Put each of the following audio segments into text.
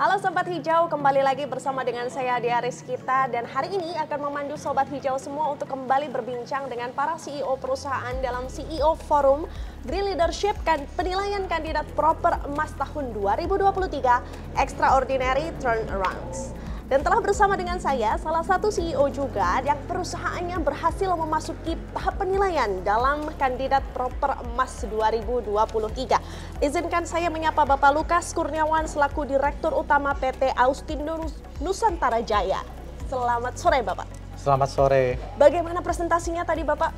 Halo Sobat Hijau, kembali lagi bersama dengan saya Dea Rizkita dan hari ini akan memandu Sobat Hijau semua untuk kembali berbincang dengan para CEO perusahaan dalam CEO Forum Green Leadership penilaian kandidat proper emas tahun 2023 Extraordinary Turnarounds. Dan telah bersama dengan saya salah satu CEO juga yang perusahaannya berhasil memasuki tahap penilaian dalam kandidat proper emas 2023. Izinkan saya menyapa Bapak Lukas Kurniawan selaku Direktur Utama PT Austindo Nusantara Jaya. Selamat sore Bapak. Selamat sore. Bagaimana presentasinya tadi Bapak?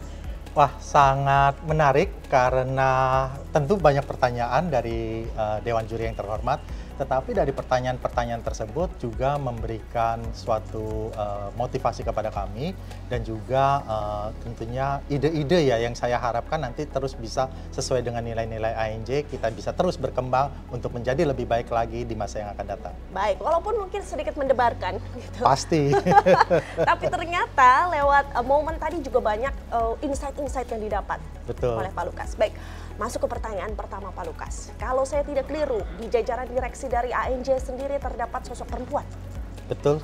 Wah, sangat menarik karena tentu banyak pertanyaan dari Dewan Juri yang terhormat. Tetapi dari pertanyaan-pertanyaan tersebut juga memberikan suatu motivasi kepada kami dan juga tentunya ide-ide ya yang saya harapkan nanti terus bisa sesuai dengan nilai-nilai ANJ, kita bisa terus berkembang untuk menjadi lebih baik lagi di masa yang akan datang. Baik, walaupun mungkin sedikit mendebarkan gitu. Pasti. Tapi ternyata lewat momen tadi juga banyak insight-insight yang didapat. Betul. Oleh Pak Lukas. Baik, masuk ke pertanyaan pertama Pak Lukas. Kalau saya tidak keliru, di jajaran direksi dari ANJ sendiri terdapat sosok perempuan. Betul.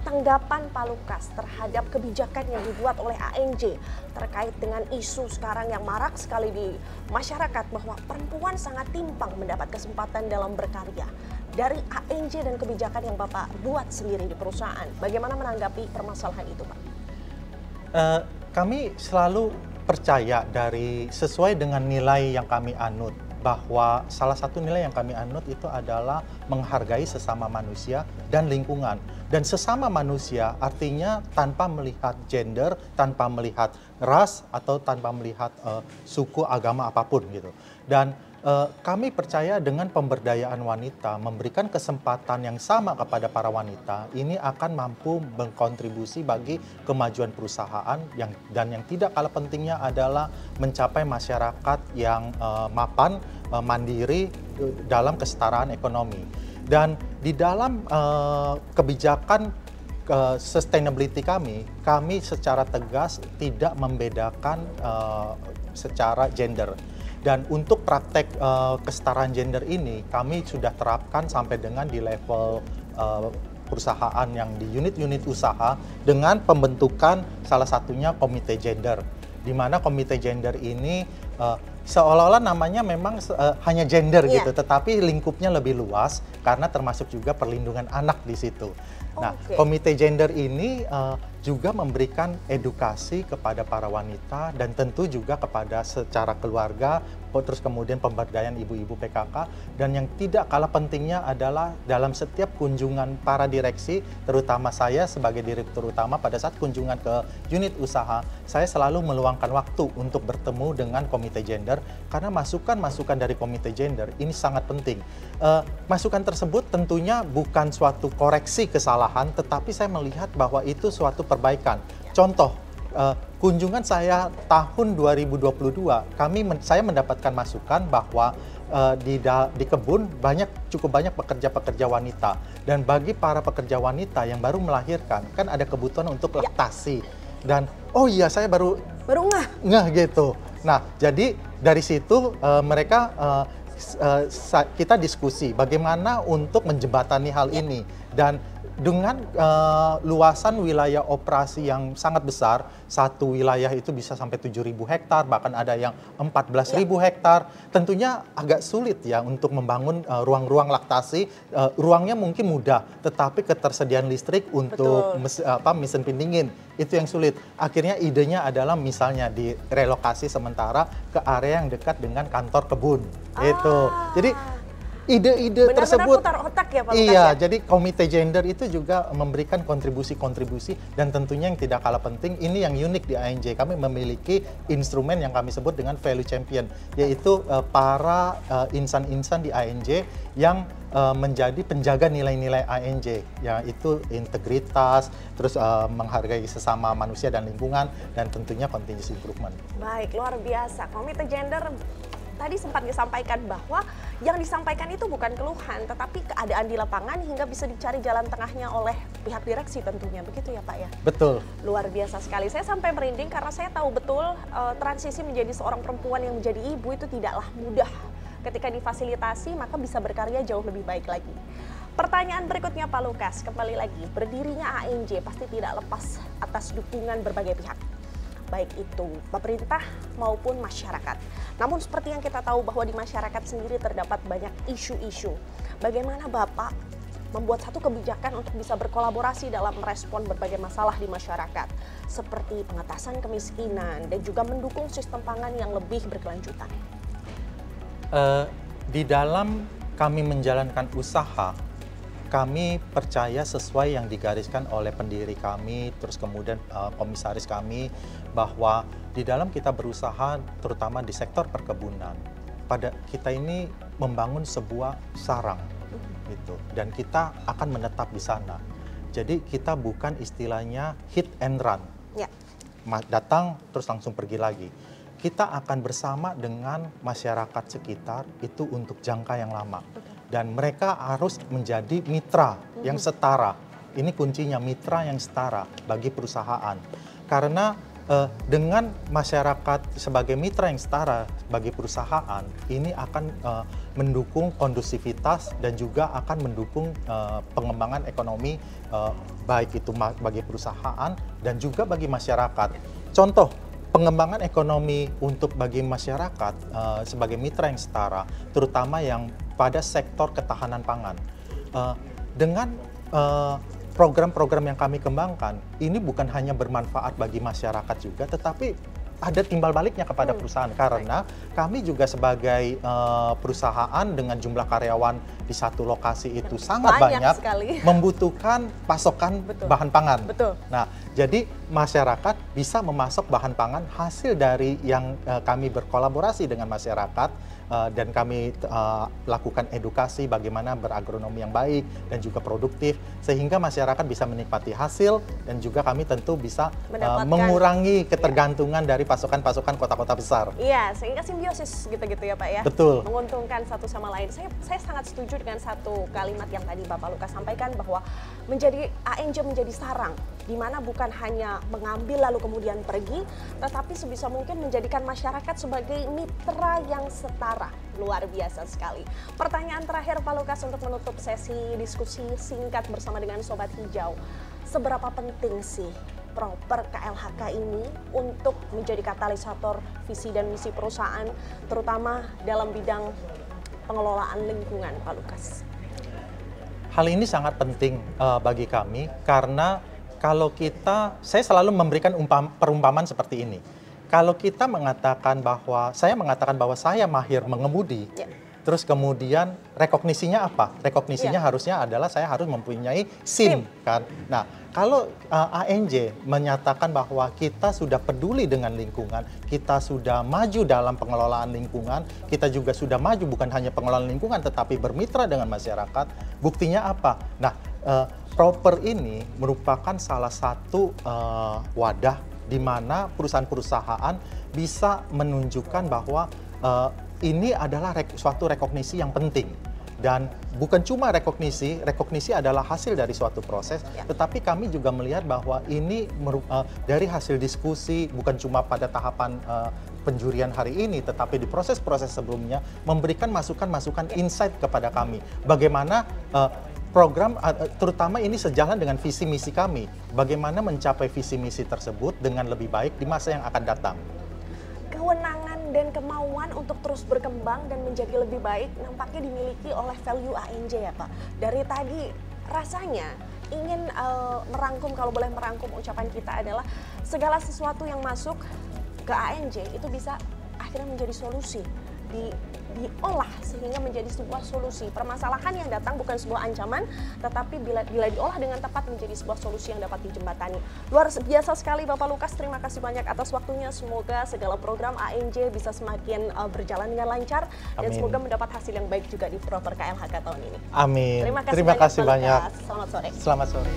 Tanggapan Pak Lukas terhadap kebijakan yang dibuat oleh ANJ terkait dengan isu sekarang yang marak sekali di masyarakat bahwa perempuan sangat timpang mendapat kesempatan dalam berkarya. Dari ANJ dan kebijakan yang Bapak buat sendiri di perusahaan, bagaimana menanggapi permasalahan itu Pak? Kami selalu percaya dari sesuai dengan nilai yang kami anut, bahwa salah satu nilai yang kami anut itu adalah menghargai sesama manusia dan lingkungan. Dan sesama manusia artinya tanpa melihat gender, tanpa melihat ras, atau tanpa melihat suku, agama apapun gitu. Dan kami percaya dengan pemberdayaan wanita, memberikan kesempatan yang sama kepada para wanita, ini akan mampu berkontribusi bagi kemajuan perusahaan dan yang tidak kalah pentingnya adalah mencapai masyarakat yang mapan, mandiri dalam kesetaraan ekonomi. Dan di dalam kebijakan sustainability kami secara tegas tidak membedakan secara gender. Dan untuk praktek kesetaraan gender ini kami sudah terapkan sampai dengan di level perusahaan yang di unit-unit usaha dengan pembentukan salah satunya komite gender. Di mana komite gender ini seolah-olah namanya memang hanya gender gitu, tetapi lingkupnya lebih luas karena termasuk juga perlindungan anak di situ. Nah, komite gender ini juga memberikan edukasi kepada para wanita dan tentu juga kepada secara keluarga, terus kemudian pemberdayaan ibu-ibu PKK, dan yang tidak kalah pentingnya adalah dalam setiap kunjungan para direksi, terutama saya sebagai direktur utama pada saat kunjungan ke unit usaha, saya selalu meluangkan waktu untuk bertemu dengan komite gender karena masukan-masukan dari komite gender ini sangat penting. Masukan tersebut tentunya bukan suatu koreksi kesalahan, tetapi saya melihat bahwa itu suatu perbaikan. Contoh, kunjungan saya tahun 2022, saya mendapatkan masukan bahwa di kebun cukup banyak pekerja-pekerja wanita, dan bagi para pekerja wanita yang baru melahirkan kan ada kebutuhan untuk laktasi. Dan oh iya, saya baru ngeh gitu. Nah, jadi dari situ kita diskusi bagaimana untuk menjembatani hal ini. Dan dengan luasan wilayah operasi yang sangat besar, satu wilayah itu bisa sampai 7.000 hektar, bahkan ada yang 14.000 hektar. Tentunya agak sulit ya untuk membangun ruang-ruang laktasi. Ruangnya mungkin mudah, tetapi ketersediaan listrik untuk mesin pendingin itu yang sulit. Akhirnya idenya adalah misalnya direlokasi sementara ke area yang dekat dengan kantor kebun. Itu. Jadi ide-ide tersebut putar otak ya Pak Lukas, iya, ya? jadi komite gender itu juga memberikan kontribusi-kontribusi, dan tentunya yang tidak kalah penting, ini yang unik di ANJ, kami memiliki instrumen yang kami sebut dengan value champion, yaitu para insan-insan di ANJ yang menjadi penjaga nilai-nilai ANJ, yaitu integritas, terus menghargai sesama manusia dan lingkungan, dan tentunya continuous improvement. Baik, luar biasa. Komite gender tadi sempat disampaikan bahwa yang disampaikan itu bukan keluhan, tetapi keadaan di lapangan hingga bisa dicari jalan tengahnya oleh pihak direksi tentunya, begitu ya Pak ya? Betul. Luar biasa sekali, saya sampai merinding karena saya tahu betul transisi menjadi seorang perempuan yang menjadi ibu itu tidaklah mudah. Ketika difasilitasi maka bisa berkarya jauh lebih baik lagi. Pertanyaan berikutnya Pak Lukas, kembali lagi, berdirinya ANJ pasti tidak lepas atas dukungan berbagai pihak, baik itu pemerintah maupun masyarakat. Namun seperti yang kita tahu bahwa di masyarakat sendiri terdapat banyak isu-isu. Bagaimana Bapak membuat satu kebijakan untuk bisa berkolaborasi dalam merespon berbagai masalah di masyarakat, seperti pengentasan kemiskinan dan juga mendukung sistem pangan yang lebih berkelanjutan? Di dalam kami menjalankan usaha, kami percaya sesuai yang digariskan oleh pendiri kami, terus kemudian komisaris kami, bahwa di dalam kita berusaha, terutama di sektor perkebunan, pada kita ini membangun sebuah sarang, gitu, dan kita akan menetap di sana. Jadi kita bukan istilahnya hit and run, ya. Datang terus langsung pergi lagi. Kita akan bersama dengan masyarakat sekitar itu untuk jangka yang lama. Dan mereka harus menjadi mitra yang setara. Ini kuncinya, mitra yang setara bagi perusahaan. Karena dengan masyarakat sebagai mitra yang setara bagi perusahaan, ini akan mendukung kondusivitas dan juga akan mendukung pengembangan ekonomi baik itu bagi perusahaan dan juga bagi masyarakat. Contoh, pengembangan ekonomi untuk bagi masyarakat sebagai mitra yang setara, terutama yang pada sektor ketahanan pangan. Dengan program-program yang kami kembangkan, ini bukan hanya bermanfaat bagi masyarakat juga, tetapi ada timbal baliknya kepada perusahaan. Karena kami juga sebagai perusahaan dengan jumlah karyawan di satu lokasi itu sangat banyak membutuhkan pasokan bahan pangan. Nah, jadi masyarakat bisa memasok bahan pangan hasil dari yang kami berkolaborasi dengan masyarakat, dan kami lakukan edukasi bagaimana beragronomi yang baik dan juga produktif, sehingga masyarakat bisa menikmati hasil dan juga kami tentu bisa mengurangi ketergantungan dari pasokan-pasokan kota-kota besar. Iya, sehingga simbiosis gitu-gitu ya Pak ya. Betul. Menguntungkan satu sama lain. Saya sangat setuju dengan satu kalimat yang tadi Bapak Lukas sampaikan, bahwa menjadi ANJ menjadi sarang, di mana bukan hanya mengambil lalu kemudian pergi, tetapi sebisa mungkin menjadikan masyarakat sebagai mitra yang setara. Luar biasa sekali. Pertanyaan terakhir Pak Lukas untuk menutup sesi diskusi singkat bersama dengan Sobat Hijau. Seberapa penting sih proper KLHK ini untuk menjadi katalisator visi dan misi perusahaan, terutama dalam bidang pengelolaan lingkungan, Pak Lukas? Hal ini sangat penting bagi kami, karena kalau saya selalu memberikan perumpamaan seperti ini. Kalau kita mengatakan bahwa, saya mahir mengemudi, terus kemudian rekognisinya apa? Rekognisinya harusnya adalah saya harus mempunyai SIM, kan? Nah, kalau ANJ menyatakan bahwa kita sudah peduli dengan lingkungan, kita sudah maju dalam pengelolaan lingkungan, kita juga sudah maju bukan hanya pengelolaan lingkungan, tetapi bermitra dengan masyarakat, buktinya apa? Nah, proper ini merupakan salah satu wadah di mana perusahaan-perusahaan bisa menunjukkan bahwa ini adalah suatu rekognisi yang penting. Dan bukan cuma rekognisi adalah hasil dari suatu proses, tetapi kami juga melihat bahwa ini dari hasil diskusi, bukan cuma pada tahapan penjurian hari ini, tetapi di proses-proses sebelumnya memberikan masukan-masukan insight kepada kami. Bagaimana program, terutama ini sejalan dengan visi misi kami, bagaimana mencapai visi misi tersebut dengan lebih baik di masa yang akan datang. Kewenangan dan kemauan untuk terus berkembang dan menjadi lebih baik nampaknya dimiliki oleh value ANJ ya Pak. Dari tadi rasanya ingin merangkum, kalau boleh merangkum ucapan kita adalah segala sesuatu yang masuk ke ANJ itu bisa akhirnya menjadi solusi, diolah sehingga menjadi sebuah solusi. Permasalahan yang datang bukan sebuah ancaman, tetapi bila diolah dengan tepat menjadi sebuah solusi yang dapat dijembatani. Luar biasa sekali Bapak Lukas, terima kasih banyak atas waktunya. Semoga segala program ANJ bisa semakin berjalan dengan lancar. Amin. Dan semoga mendapat hasil yang baik juga di proper KLHK tahun ini. Amin. Terima kasih banyak. Selamat sore. Selamat sore.